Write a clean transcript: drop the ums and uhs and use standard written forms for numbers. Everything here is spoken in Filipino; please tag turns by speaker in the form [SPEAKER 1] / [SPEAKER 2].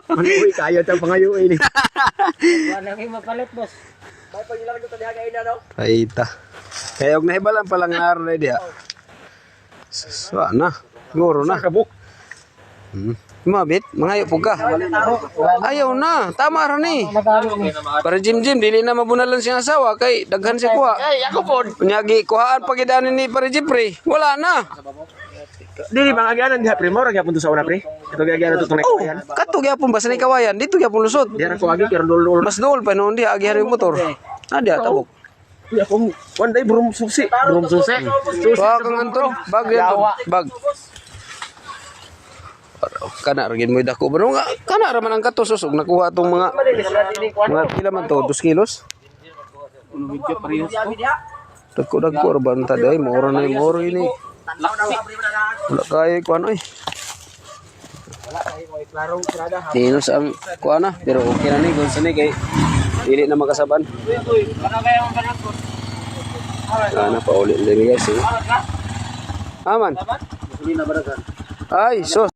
[SPEAKER 1] Manuwi kayo ta pangayo ini.
[SPEAKER 2] Wala kay mapalit, boss.
[SPEAKER 1] May pagilang ko tadi hagay na daw.
[SPEAKER 3] Paita. Kaya og nahibalan pa lang nga rin diha. Sana. Siguro na.
[SPEAKER 1] Kabuk.
[SPEAKER 3] Mabit, mangayo po ka. Ayaw na, tama ra ni. Para Jim, dili na mabunalan siyang asawa kay daghan siya kuha.
[SPEAKER 1] Ay, ako po.
[SPEAKER 3] Kunyagi, kuhaan pagidanin ni para Jeffrey. Wala na.
[SPEAKER 1] Dili bang agyanan diha pre, mora gyapon to sa una pre. Ito agyanan to tunay
[SPEAKER 3] Oh,
[SPEAKER 1] kayan.
[SPEAKER 3] kato gyapon basta ni kawayan, dito gyapon lusot.
[SPEAKER 1] Dira ko agi kero dol.
[SPEAKER 3] Mas dool pa noon di agihan yung motor. Dia tabok.
[SPEAKER 1] Ya ko one day brum susi. Brum susi.
[SPEAKER 3] Wah, kang anton, bag yan. Bag. Kana ragin mo dako bro nga. Kana ra man ang katos usog nakuha tong mga pila man to 2 kilos. Dagko ra ba ta day moro na moro ini. Wala kay kuan oy. Dinos ang kuan na pero okay na ni gunsa ni kay dili na makasaban. Sana pa ulit din guys. Aman. Ay, sos.